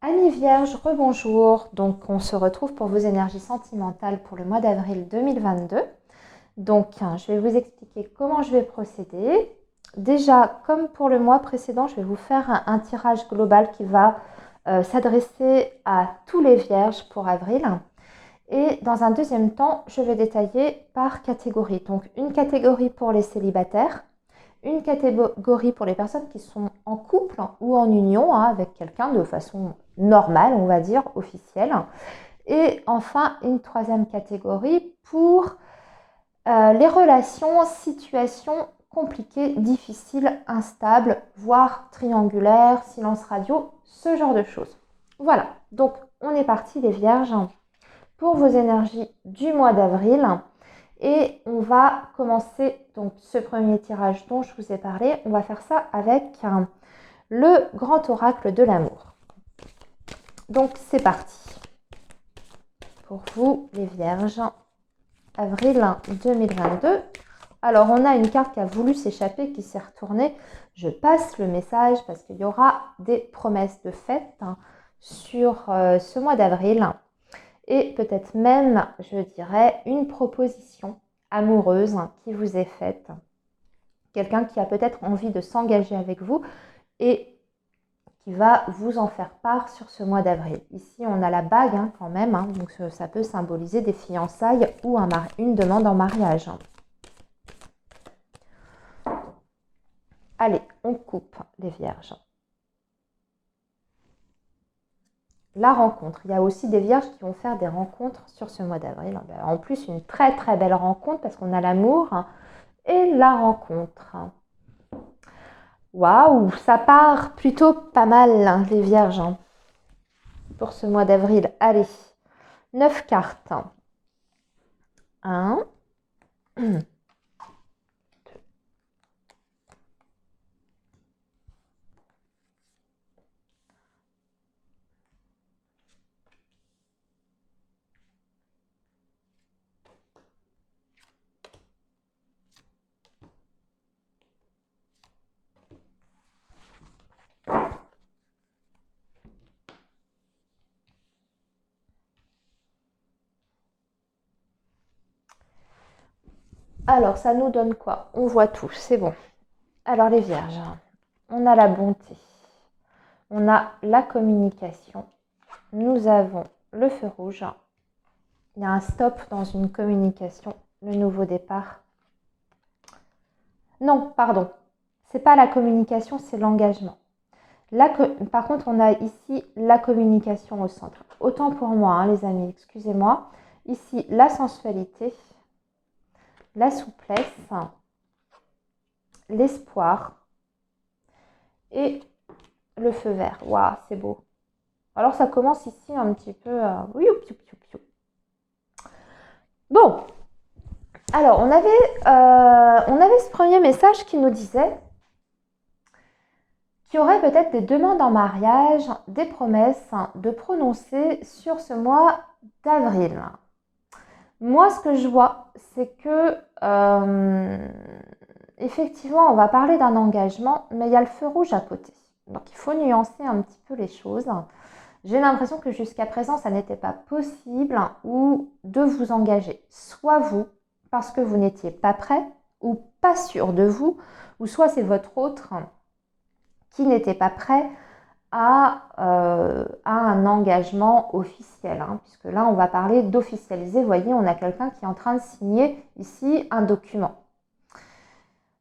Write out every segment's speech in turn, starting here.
Amis Vierge, rebonjour. Donc, on se retrouve pour vos énergies sentimentales pour le mois d'avril 2022. Donc, je vais vous expliquer comment je vais procéder. Déjà, comme pour le mois précédent, je vais vous faire un tirage global qui va s'adresser à tous les Vierges pour avril. Et dans un deuxième temps, je vais détailler par catégorie. Donc, une catégorie pour les célibataires, une catégorie pour les personnes qui sont en couple ou en union avec quelqu'un de façon normale, on va dire, officielle. Et enfin, une troisième catégorie pour les relations, situations compliquées, difficiles, instables, voire triangulaires, silence radio, ce genre de choses. Voilà, donc on est parti les Vierges pour vos énergies du mois d'avril. Et on va commencer donc ce premier tirage dont je vous ai parlé. On va faire ça avec le grand oracle de l'amour. Donc c'est parti. Pour vous les Vierges, avril 2022. Alors on a une carte qui a voulu s'échapper, qui s'est retournée. Je passe le message parce qu'il y aura des promesses de fête sur ce mois d'avril. Et peut-être même, je dirais, une proposition amoureuse qui vous est faite. Quelqu'un qui a peut-être envie de s'engager avec vous et qui va vous en faire part sur ce mois d'avril. Ici, on a la bague quand même, donc ça peut symboliser des fiançailles ou une demande en mariage. Allez, on coupe les Vierges. La rencontre. Il y a aussi des Vierges qui vont faire des rencontres sur ce mois d'avril. En plus, une très très belle rencontre parce qu'on a l'amour et la rencontre. Waouh, ça part plutôt pas mal les Vierges pour ce mois d'avril. Allez, 9 cartes. 1, 2. Alors, ça nous donne quoi? On voit tout, c'est bon. Alors, les Vierges, on a la bonté, on a la communication, nous avons le feu rouge, il y a un stop dans une communication, le nouveau départ. Non, pardon, c'est pas la communication, c'est l'engagement. Par contre, on a ici la communication au centre. Autant pour moi, les amis, excusez-moi. Ici, la sensualité, la souplesse, l'espoir et le feu vert. Waouh, c'est beau. Alors, ça commence ici un petit peu... Bon, alors, on avait ce premier message qui nous disait qu'il y aurait peut-être des demandes en mariage, des promesses de prononcer sur ce mois d'avril. Moi, ce que je vois, c'est que effectivement, on va parler d'un engagement, mais il y a le feu rouge à côté. Donc, il faut nuancer un petit peu les choses. J'ai l'impression que jusqu'à présent, ça n'était pas possible ou de vous engager. Soit vous, parce que vous n'étiez pas prêt ou pas sûr de vous, ou soit c'est votre autre qui n'était pas prêt à un engagement officiel, puisque là, on va parler d'officialiser. Vous voyez, on a quelqu'un qui est en train de signer ici un document.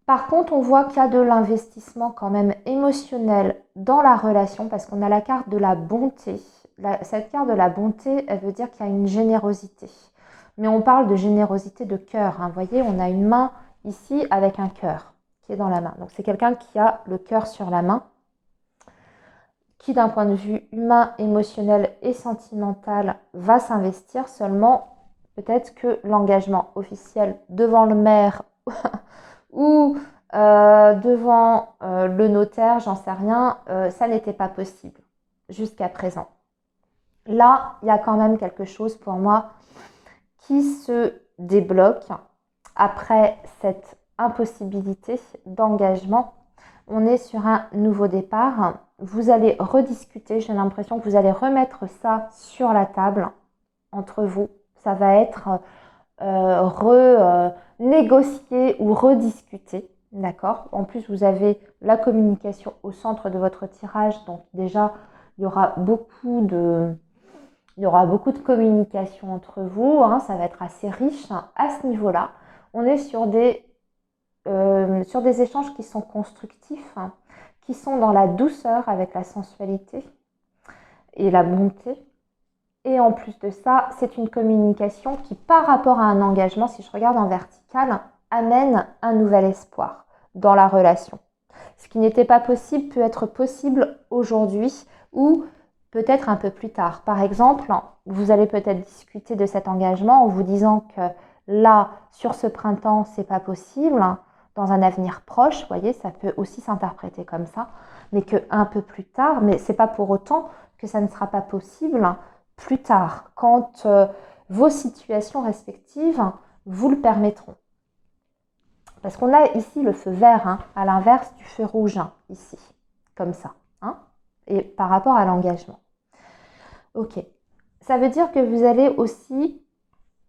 Par contre, on voit qu'il y a de l'investissement quand même émotionnel dans la relation, parce qu'on a la carte de la bonté. Cette carte de la bonté, elle veut dire qu'il y a une générosité. Mais on parle de générosité de cœur. Vous voyez, on a une main ici avec un cœur qui est dans la main. Donc, c'est quelqu'un qui a le cœur sur la main, qui d'un point de vue humain, émotionnel et sentimental va s'investir. Seulement, peut-être que l'engagement officiel devant le maire ou devant le notaire, j'en sais rien, ça n'était pas possible jusqu'à présent. Là, il y a quand même quelque chose pour moi qui se débloque après cette impossibilité d'engagement. On est sur un nouveau départ. Vous allez rediscuter. J'ai l'impression que vous allez remettre ça sur la table entre vous. Ça va être renégocié ou rediscuté. D'accord? En plus, vous avez la communication au centre de votre tirage. Donc déjà, il y aura beaucoup de communication entre vous. Hein, ça va être assez riche à ce niveau-là. On est sur des échanges qui sont constructifs, hein, qui sont dans la douceur avec la sensualité et la bonté. Et en plus de ça, c'est une communication qui, par rapport à un engagement, si je regarde en vertical, amène un nouvel espoir dans la relation. Ce qui n'était pas possible peut être possible aujourd'hui ou peut-être un peu plus tard. Par exemple, vous allez peut-être discuter de cet engagement en vous disant que là, sur ce printemps, c'est pas possible. Dans un avenir proche, vous voyez, ça peut aussi s'interpréter comme ça, mais qu'un peu plus tard, mais c'est pas pour autant que ça ne sera pas possible plus tard, quand vos situations respectives vous le permettront. Parce qu'on a ici le feu vert, hein, à l'inverse du feu rouge, hein, ici, comme ça, hein, et par rapport à l'engagement. Ok, ça veut dire que vous allez aussi,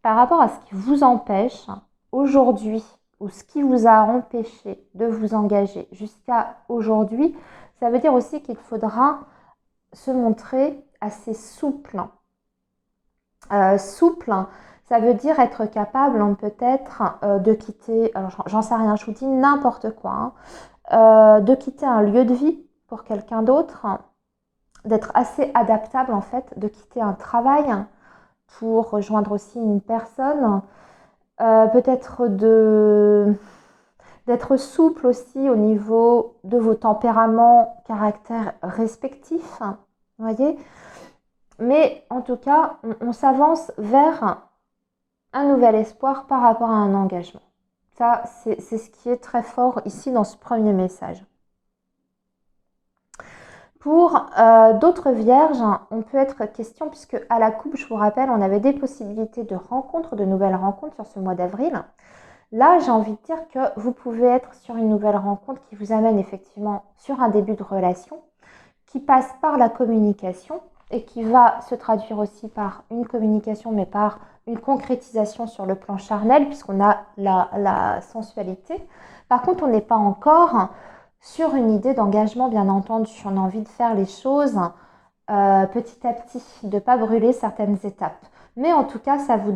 par rapport à ce qui vous empêche aujourd'hui, ou ce qui vous a empêché de vous engager jusqu'à aujourd'hui, ça veut dire aussi qu'il faudra se montrer assez souple. Souple, ça veut dire être capable peut-être de quitter, alors j'en sais rien, je vous dis n'importe quoi, hein, de quitter un lieu de vie pour quelqu'un d'autre, d'être assez adaptable en fait, de quitter un travail pour rejoindre aussi une personne, peut-être d'être souple aussi au niveau de vos tempéraments, caractères respectifs, vous voyez. Mais en tout cas, on s'avance vers un nouvel espoir par rapport à un engagement. Ça, c'est ce qui est très fort ici dans ce premier message. Pour d'autres vierges, on peut être question, puisque à la coupe, je vous rappelle, on avait des possibilités de rencontres, de nouvelles rencontres sur ce mois d'avril. Là, j'ai envie de dire que vous pouvez être sur une nouvelle rencontre qui vous amène effectivement sur un début de relation, qui passe par la communication et qui va se traduire aussi par une communication, mais par une concrétisation sur le plan charnel, puisqu'on a la sensualité. Par contre, on n'est pas encore sur une idée d'engagement, bien entendu. On a envie de faire les choses petit à petit, de ne pas brûler certaines étapes. Mais en tout cas, ça vous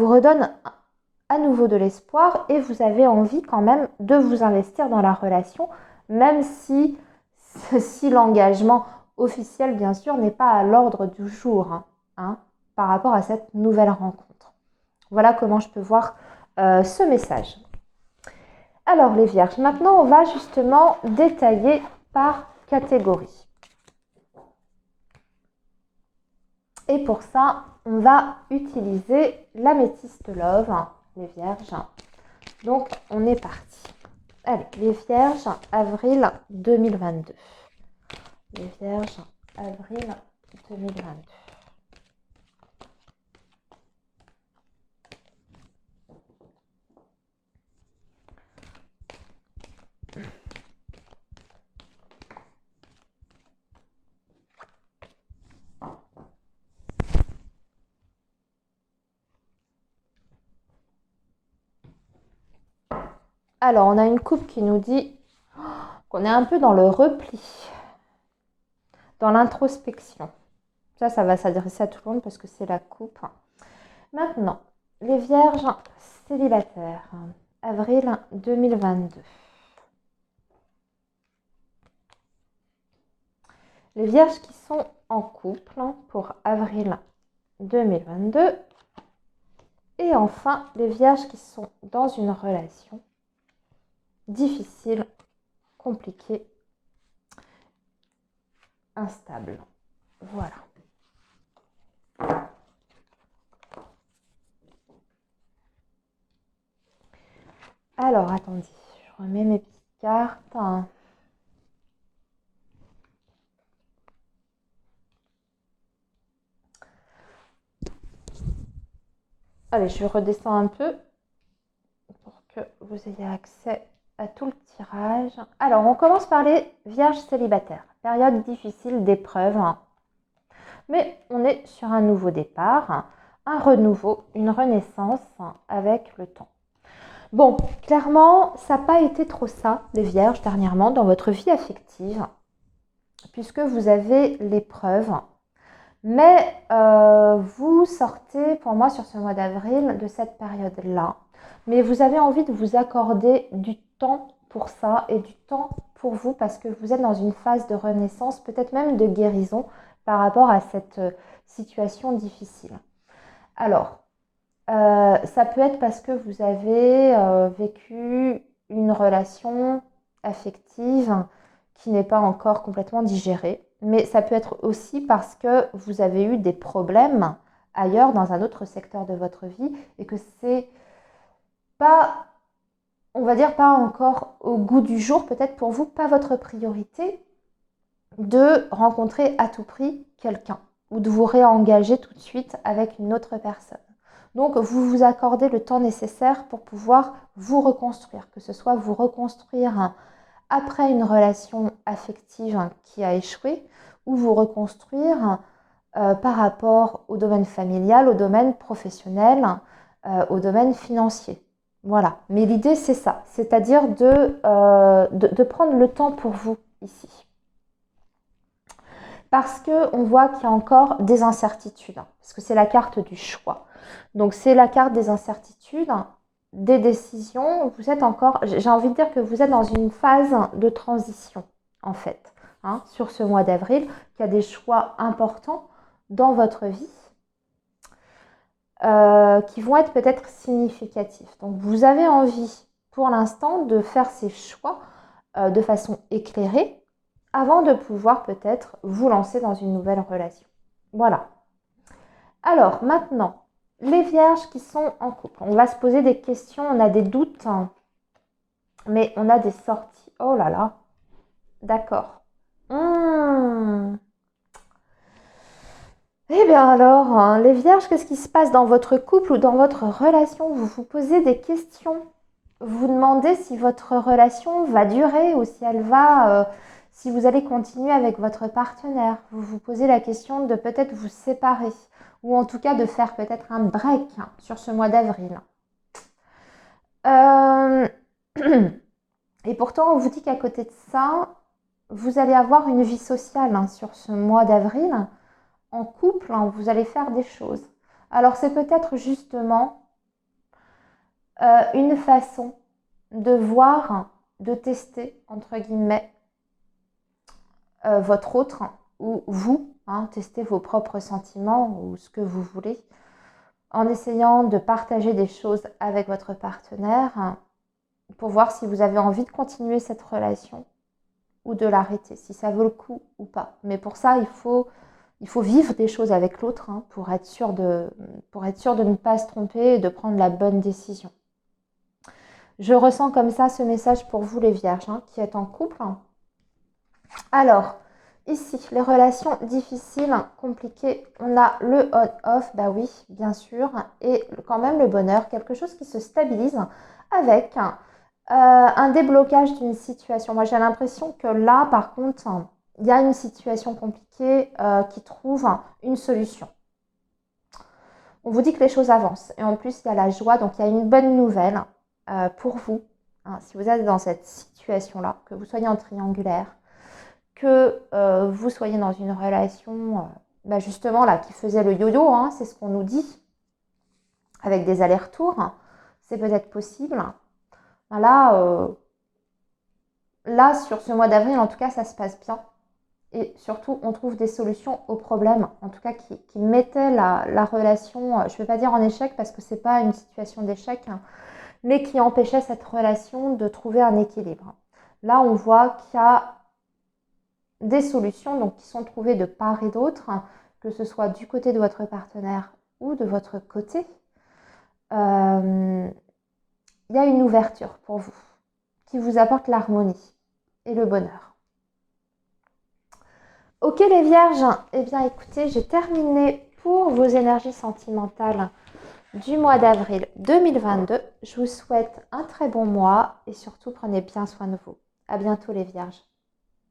redonne à nouveau de l'espoir et vous avez envie quand même de vous investir dans la relation, même si l'engagement officiel, bien sûr, n'est pas à l'ordre du jour, hein, par rapport à cette nouvelle rencontre. Voilà comment je peux voir ce message. Alors les vierges, maintenant on va justement détailler par catégorie. Et pour ça, on va utiliser l'améthyste love, les vierges. Donc on est parti. Allez, les vierges, avril 2022. Les vierges, avril 2022. Alors, on a une coupe qui nous dit qu'on est un peu dans le repli, dans l'introspection. Ça va s'adresser à tout le monde parce que c'est la coupe. Maintenant, les vierges célibataires, avril 2022. Les vierges qui sont en couple pour avril 2022. Et enfin, les vierges qui sont dans une relation difficile, compliquée, instable. Voilà. Alors, attendez, je remets mes petites cartes. Allez, je redescends un peu pour que vous ayez accès à tout le tirage. Alors, on commence par les vierges célibataires. Période difficile d'épreuve. Mais on est sur un nouveau départ, un renouveau, une renaissance avec le temps. Bon, clairement, ça n'a pas été trop ça, les vierges, dernièrement, dans votre vie affective, puisque vous avez l'épreuve. Mais vous sortez, pour moi, sur ce mois d'avril, de cette période-là. Mais vous avez envie de vous accorder du temps pour ça et du temps pour vous parce que vous êtes dans une phase de renaissance, peut-être même de guérison par rapport à cette situation difficile. Alors, ça peut être parce que vous avez vécu une relation affective qui n'est pas encore complètement digérée. Mais ça peut être aussi parce que vous avez eu des problèmes ailleurs dans un autre secteur de votre vie et que c'est pas, on va dire, pas encore au goût du jour, peut-être pour vous, pas votre priorité de rencontrer à tout prix quelqu'un ou de vous réengager tout de suite avec une autre personne. Donc, vous vous accordez le temps nécessaire pour pouvoir vous reconstruire, que ce soit vous reconstruire après une relation affective qui a échoué ou vous reconstruire par rapport au domaine familial, au domaine professionnel, au domaine financier. Voilà. Mais l'idée, c'est ça, c'est-à-dire de prendre le temps pour vous ici. Parce qu'on voit qu'il y a encore des incertitudes, parce que c'est la carte du choix. Donc, c'est la carte des incertitudes, des décisions. Vous êtes encore, j'ai envie de dire que vous êtes dans une phase de transition, en fait, sur ce mois d'avril, qu'il y a des choix importants dans votre vie qui vont être peut-être significatifs. Donc, vous avez envie, pour l'instant, de faire ces choix de façon éclairée, avant de pouvoir peut-être vous lancer dans une nouvelle relation. Voilà. Alors maintenant, les vierges qui sont en couple. On va se poser des questions, on a des doutes, mais on a des sorties. Oh là là. D'accord. Eh bien alors, les vierges, qu'est-ce qui se passe dans votre couple ou dans votre relation? Vous vous posez des questions. Vous vous demandez si votre relation va durer ou si elle va... si vous allez continuer avec votre partenaire. Vous vous posez la question de peut-être vous séparer ou en tout cas de faire peut-être un break sur ce mois d'avril. Et pourtant, on vous dit qu'à côté de ça, vous allez avoir une vie sociale sur ce mois d'avril. En couple, vous allez faire des choses. Alors, c'est peut-être justement une façon de voir, de tester, entre guillemets, votre autre ou vous, tester vos propres sentiments ou ce que vous voulez, en essayant de partager des choses avec votre partenaire pour voir si vous avez envie de continuer cette relation ou de l'arrêter, si ça vaut le coup ou pas. Mais pour ça, il faut vivre des choses avec l'autre pour être sûr de ne pas se tromper et de prendre la bonne décision. Je ressens comme ça ce message pour vous les vierges qui êtes en couple. Alors, ici, les relations difficiles, compliquées, on a le on-off, bah oui, bien sûr, et quand même le bonheur, quelque chose qui se stabilise avec un déblocage d'une situation. Moi, j'ai l'impression que là, par contre, il y a une situation compliquée qui trouve une solution. On vous dit que les choses avancent et en plus, il y a la joie, donc il y a une bonne nouvelle pour vous. Si vous êtes dans cette situation-là, que vous soyez en triangulaire, que vous soyez dans une relation justement là qui faisait le yo-yo, c'est ce qu'on nous dit, avec des allers-retours, c'est peut-être possible. Là, sur ce mois d'avril, en tout cas, ça se passe bien. Et surtout, on trouve des solutions aux problèmes, en tout cas qui mettaient la relation, je ne vais pas dire en échec parce que ce n'est pas une situation d'échec, mais qui empêchait cette relation de trouver un équilibre. Là, on voit qu'il y a des solutions donc, qui sont trouvées de part et d'autre, que ce soit du côté de votre partenaire ou de votre côté. Il y a une ouverture pour vous qui vous apporte l'harmonie et le bonheur. Ok les vierges, eh bien écoutez, j'ai terminé pour vos énergies sentimentales du mois d'avril 2022. Je vous souhaite un très bon mois et surtout prenez bien soin de vous. À bientôt les Vierges.